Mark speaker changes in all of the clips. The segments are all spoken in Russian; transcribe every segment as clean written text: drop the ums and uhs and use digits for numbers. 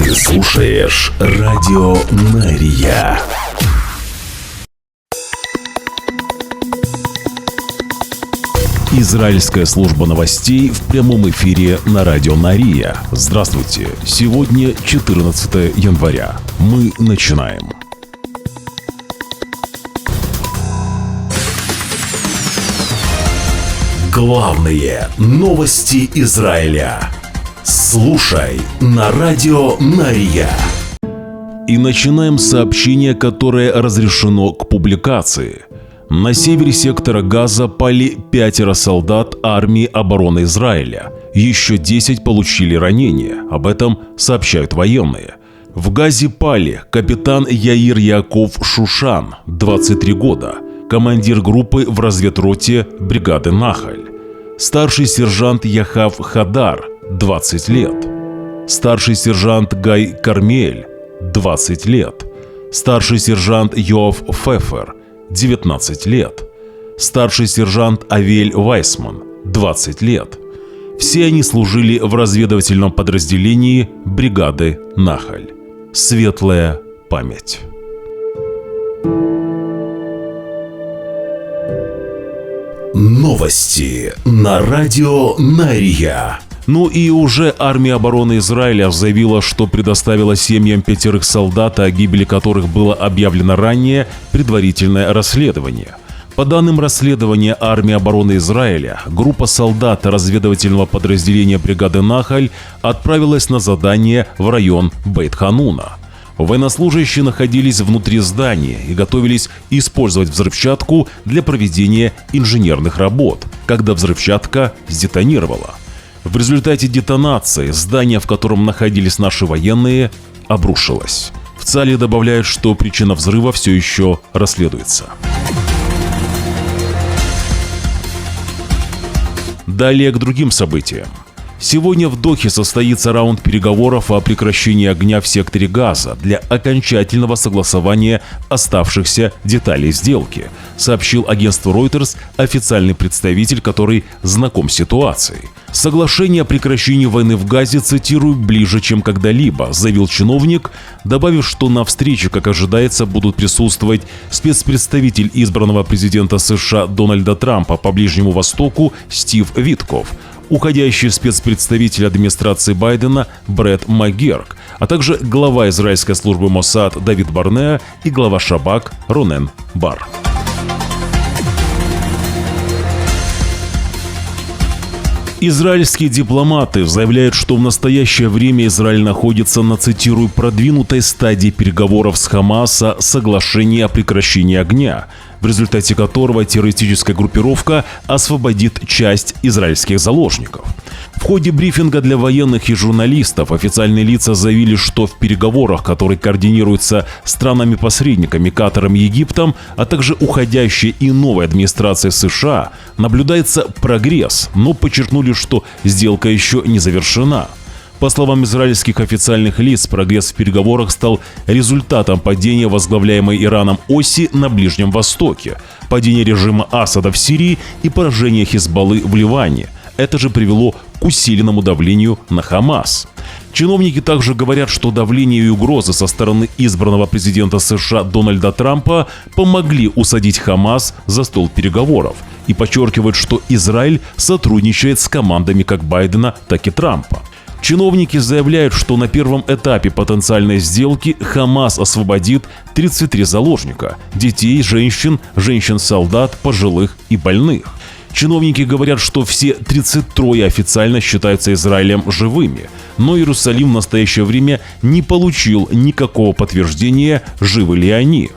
Speaker 1: Ты слушаешь Радио Мария. Израильская служба новостей в прямом эфире на Радио Мария. Здравствуйте. Сегодня 14 января. Мы начинаем. Главные новости Израиля. Слушай на Радио Мария. И начинаем с сообщения, которое разрешено к публикации. На севере сектора Газа пали 5 солдат армии обороны Израиля. Еще 10 получили ранения. Об этом сообщают военные. В Газе пали капитан Яир Яков Шушан, 23 года, командир группы в разведроте бригады Нахаль. Старший сержант Яхав Хадар, 20 лет. Старший сержант Гай Кармель, 20 лет. Старший сержант Йоав Фефер, 19 лет. Старший сержант Авель Вайсман, 20 лет. Все они служили в разведывательном подразделении бригады Нахаль. Светлая память. Новости на Радио Мария. Ну и уже армия обороны Израиля заявила, что предоставила семьям 5 солдат, о гибели которых было объявлено ранее, предварительное расследование. По данным расследования армии обороны Израиля, группа солдат разведывательного подразделения бригады Нахаль отправилась на задание в район Бейт-Хануна. Военнослужащие находились внутри здания и готовились использовать взрывчатку для проведения инженерных работ, когда взрывчатка сдетонировала. В результате детонации здание, в котором находились наши военные, обрушилось. В ЦАЛе добавляют, что причина взрыва все еще расследуется. Далее к другим событиям. Сегодня в Дохе состоится раунд переговоров о прекращении огня в секторе Газа для окончательного согласования оставшихся деталей сделки, сообщил агентству Reuters официальный представитель, который знаком с ситуацией. Соглашение о прекращении войны в Газе, цитирую, ближе, чем когда-либо, заявил чиновник, добавив, что на встрече, как ожидается, будут присутствовать спецпредставитель избранного президента США Дональда Трампа по Ближнему Востоку Стив Витков, уходящий спецпредставитель администрации Байдена Брэд МакГерк, а также глава израильской службы Моссад Давид Барнеа и глава Шабак Ронен Бар. Израильские дипломаты заявляют, что в настоящее время Израиль находится на, цитирую, продвинутой стадии переговоров с Хамас о соглашении о прекращении огня, в результате которого террористическая группировка освободит часть израильских заложников. В ходе брифинга для военных и журналистов официальные лица заявили, что в переговорах, которые координируются странами-посредниками Катаром и Египтом, а также уходящей и новой администрацией США, наблюдается прогресс, но подчеркнули, что сделка еще не завершена. По словам израильских официальных лиц, прогресс в переговорах стал результатом падения возглавляемой Ираном оси на Ближнем Востоке, падения режима Асада в Сирии и поражения Хизбаллы в Ливане. Это же привело к усиленному давлению на Хамас. Чиновники также говорят, что давление и угрозы со стороны избранного президента США Дональда Трампа помогли усадить Хамас за стол переговоров и подчеркивают, что Израиль сотрудничает с командами как Байдена, так и Трампа. Чиновники заявляют, что на первом этапе потенциальной сделки Хамас освободит 33 заложника – детей, женщин, женщин-солдат, пожилых и больных. Чиновники говорят, что все 33 официально считаются Израилем живыми, но Иерусалим в настоящее время не получил никакого подтверждения, живы ли они.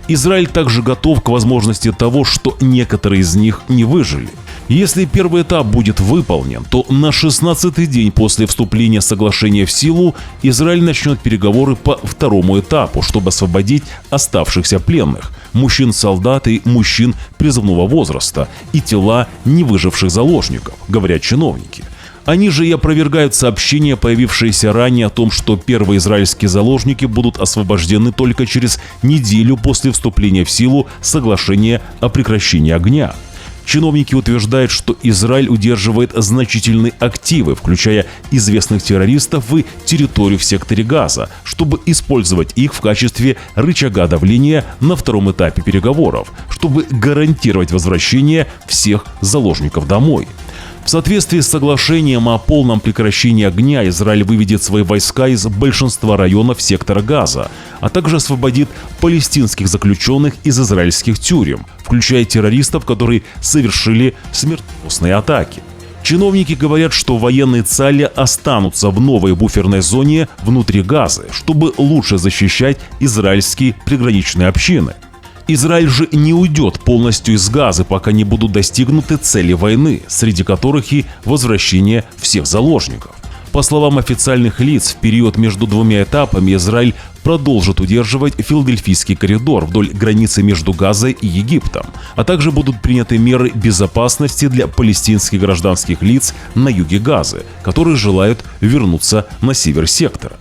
Speaker 1: Израиль также готов к возможности того, что некоторые из них не выжили. Если первый этап будет выполнен, то на 16-й день после вступления соглашения в силу Израиль начнет переговоры по второму этапу, чтобы освободить оставшихся пленных, мужчин-солдат и мужчин призывного возраста и тела невыживших заложников, говорят чиновники. Они же и опровергают сообщения, появившиеся ранее о том, что первые израильские заложники будут освобождены только через неделю после вступления в силу соглашения о прекращении огня. Чиновники утверждают, что Израиль удерживает значительные активы, включая известных террористов и территорию в секторе Газа, чтобы использовать их в качестве рычага давления на втором этапе переговоров, чтобы гарантировать возвращение всех заложников домой. В соответствии с соглашением о полном прекращении огня Израиль выведет свои войска из большинства районов сектора Газа, а также освободит палестинских заключенных из израильских тюрем, включая террористов, которые совершили смертоносные атаки. Чиновники говорят, что военные цели останутся в новой буферной зоне внутри Газы, чтобы лучше защищать израильские приграничные общины. Израиль же не уйдет полностью из Газы, пока не будут достигнуты цели войны, среди которых и возвращение всех заложников. По словам официальных лиц, в период между двумя этапами Израиль продолжит удерживать Филадельфийский коридор вдоль границы между Газой и Египтом, а также будут приняты меры безопасности для палестинских гражданских лиц на юге Газы, которые желают вернуться на север сектора.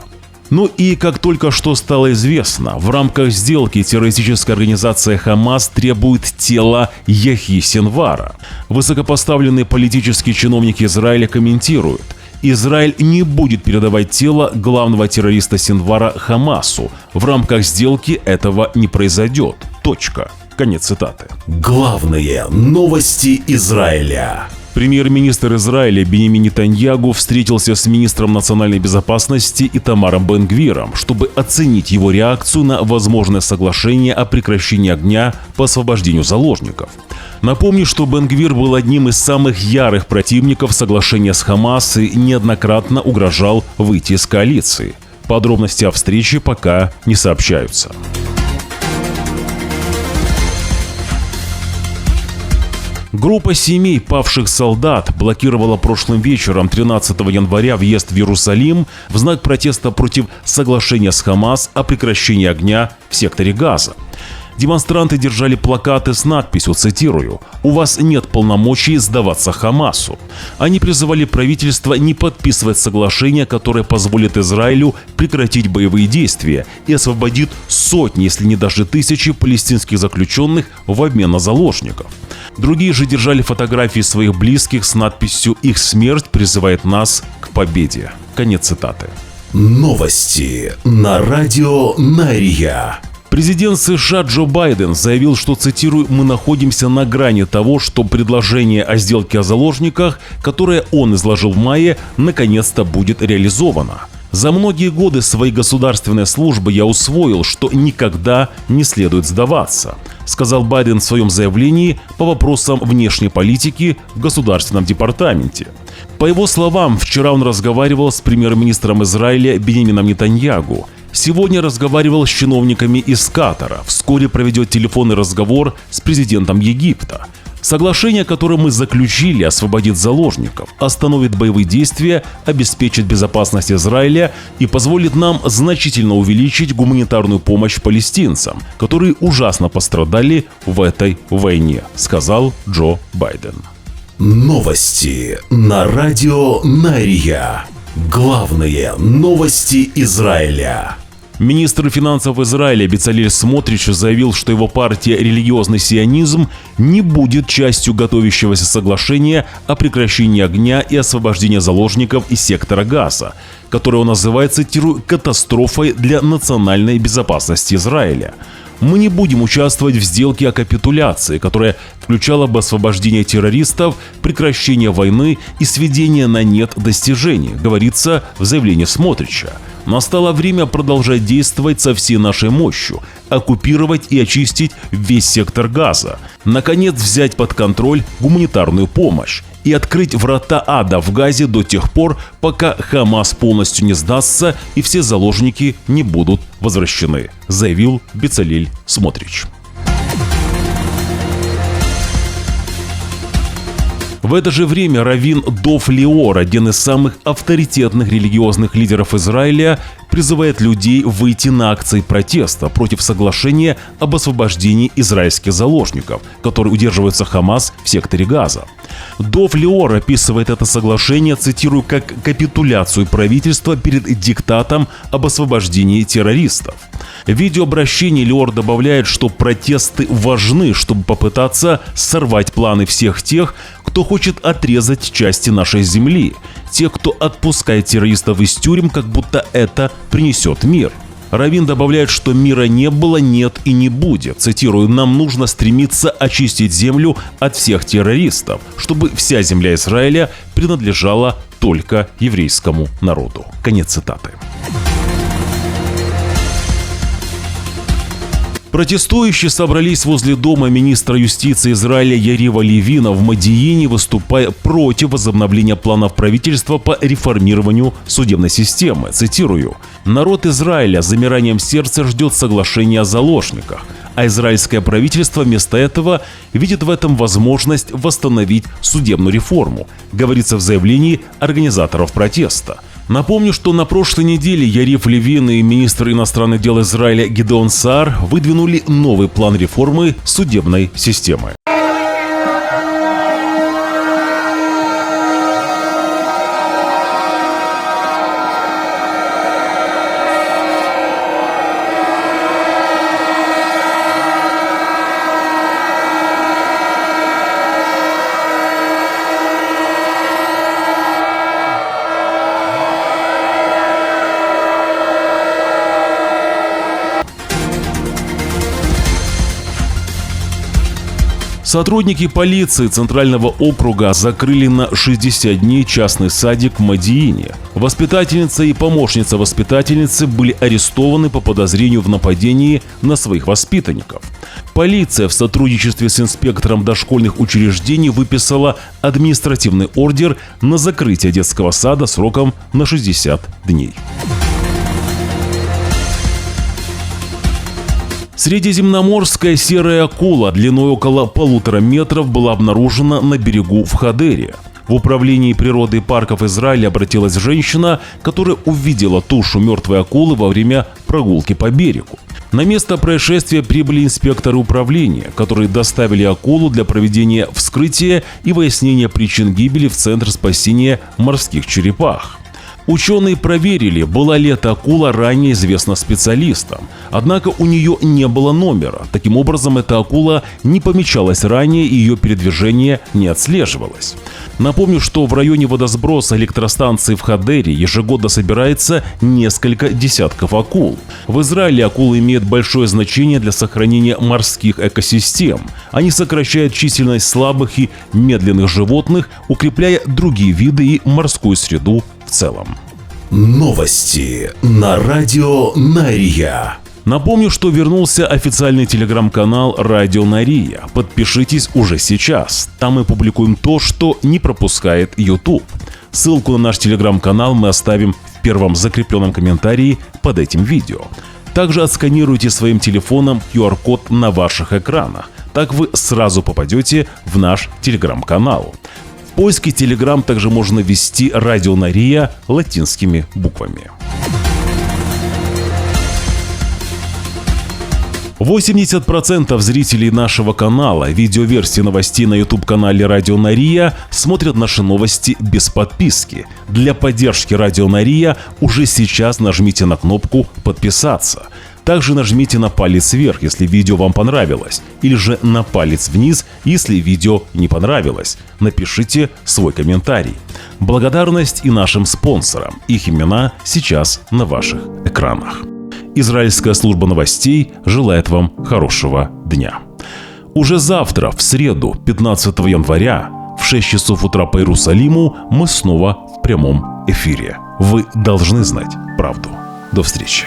Speaker 1: Ну и, как только что стало известно, в рамках сделки террористическая организация «Хамас» требует тела Яхьи Синвара. Высокопоставленные политические чиновники Израиля комментируют: Израиль не будет передавать тело главного террориста Синвара Хамасу. В рамках сделки этого не произойдет. Точка. Конец цитаты.
Speaker 2: Главные новости Израиля.
Speaker 1: Премьер-министр Израиля Биньямин Нетаньяху встретился с министром национальной безопасности Итамаром Бен-Гвиром, чтобы оценить его реакцию на возможное соглашение о прекращении огня по освобождению заложников. Напомню, что Бен-Гвир был одним из самых ярых противников соглашения с Хамас и неоднократно угрожал выйти из коалиции. Подробности о встрече пока не сообщаются. Группа семей павших солдат блокировала прошлым вечером 13 января въезд в Иерусалим в знак протеста против соглашения с Хамас о прекращении огня в секторе Газа. Демонстранты держали плакаты с надписью, цитирую, «У вас нет полномочий сдаваться Хамасу». Они призывали правительство не подписывать соглашение, которое позволит Израилю прекратить боевые действия и освободит сотни, если не даже тысячи палестинских заключенных в обмен на заложников. Другие же держали фотографии своих близких с надписью «Их смерть призывает нас к победе». Конец цитаты.
Speaker 2: Новости на радио Найрия.
Speaker 1: Президент США Джо Байден заявил, что, цитирую, «Мы находимся на грани того, что предложение о сделке о заложниках, которое он изложил в мае, наконец-то будет реализовано. За многие годы своей государственной службы я усвоил, что никогда не следует сдаваться», сказал Байден в своем заявлении по вопросам внешней политики в Государственном департаменте. По его словам, вчера он разговаривал с премьер-министром Израиля Биньямином Нетаньяху. Сегодня разговаривал с чиновниками из Катара, вскоре проведет телефонный разговор с президентом Египта. Соглашение, которое мы заключили, освободит заложников, остановит боевые действия, обеспечит безопасность Израиля и позволит нам значительно увеличить гуманитарную помощь палестинцам, которые ужасно пострадали в этой войне, сказал Джо Байден.
Speaker 2: Новости на радио Найрия. Главные новости Израиля.
Speaker 1: Министр финансов Израиля Бецалель Смотрич заявил, что его партия «Религиозный сионизм» не будет частью готовящегося соглашения о прекращении огня и освобождении заложников из сектора Газа, которое он называет, цитирую, «катастрофой для национальной безопасности Израиля». «Мы не будем участвовать в сделке о капитуляции, которая включала бы освобождение террористов, прекращение войны и сведение на нет достижений», говорится в заявлении Смотрича. «Настало время продолжать действовать со всей нашей мощью, оккупировать и очистить весь сектор Газа, наконец взять под контроль гуманитарную помощь и открыть врата ада в Газе до тех пор, пока Хамас полностью не сдастся и все заложники не будут возвращены», заявил Бецалель Смотрич. В это же время раввин Дов Леор, один из самых авторитетных религиозных лидеров Израиля, призывает людей выйти на акции протеста против соглашения об освобождении израильских заложников, которые удерживаются Хамас в секторе Газа. Дов Леор описывает это соглашение, цитирую, как капитуляцию правительства перед диктатом об освобождении террористов. В видеообращении Леор добавляет, что протесты важны, чтобы попытаться сорвать планы всех тех, кто хочет отрезать части нашей земли, тех, кто отпускает террористов из тюрем, как будто это принесет мир. Раввин добавляет, что мира не было, нет и не будет. Цитирую: «Нам нужно стремиться очистить землю от всех террористов, чтобы вся земля Израиля принадлежала только еврейскому народу». Конец цитаты. Протестующие собрались возле дома министра юстиции Израиля Ярива Левина в Модиине, выступая против возобновления планов правительства по реформированию судебной системы. Цитирую: «Народ Израиля с замиранием сердца ждет соглашения о заложниках, а израильское правительство вместо этого видит в этом возможность восстановить судебную реформу», говорится в заявлении организаторов протеста. Напомню, что на прошлой неделе Ярив Левин и министр иностранных дел Израиля Гидеон Саар выдвинули новый план реформы судебной системы. Сотрудники полиции Центрального округа закрыли на 60 дней частный садик в Модиине. Воспитательница и помощница воспитательницы были арестованы по подозрению в нападении на своих воспитанников. Полиция в сотрудничестве с инспектором дошкольных учреждений выписала административный ордер на закрытие детского сада сроком на 60 дней. Средиземноморская серая акула длиной около 1,5 метра была обнаружена на берегу в Хадере. В управлении природы и парков Израиля обратилась женщина, которая увидела тушу мертвой акулы во время прогулки по берегу. На место происшествия прибыли инспекторы управления, которые доставили акулу для проведения вскрытия и выяснения причин гибели в Центр спасения морских черепах. Ученые проверили, была ли эта акула ранее известна специалистам. Однако у нее не было номера. Таким образом, эта акула не помечалась ранее и ее передвижение не отслеживалось. Напомню, что в районе водосброса электростанции в Хадере ежегодно собирается несколько десятков акул. В Израиле акулы имеют большое значение для сохранения морских экосистем. Они сокращают численность слабых и медленных животных, укрепляя другие виды и морскую среду в целом.
Speaker 2: Новости на радио Нария.
Speaker 1: Напомню, что вернулся официальный телеграм-канал «Радио Нария». Подпишитесь уже сейчас. Там мы публикуем то, что не пропускает YouTube. Ссылку на наш телеграм-канал мы оставим в первом закрепленном комментарии под этим видео. Также отсканируйте своим телефоном QR-код на ваших экранах. Так вы сразу попадете в наш телеграм-канал. В поиске Telegram также можно ввести «Радио Нария» латинскими буквами. 80% зрителей нашего канала, видеоверсии новостей на YouTube-канале «Радио Нария» смотрят наши новости без подписки. Для поддержки «Радио Нария» уже сейчас нажмите на кнопку «Подписаться». Также нажмите на палец вверх, если видео вам понравилось, или же на палец вниз, если видео не понравилось. Напишите свой комментарий. Благодарность и нашим спонсорам. Их имена сейчас на ваших экранах. Израильская служба новостей желает вам хорошего дня. Уже завтра, в среду, 15 января, в 6 часов утра по Иерусалиму, мы снова в прямом эфире. Вы должны знать правду. До встречи.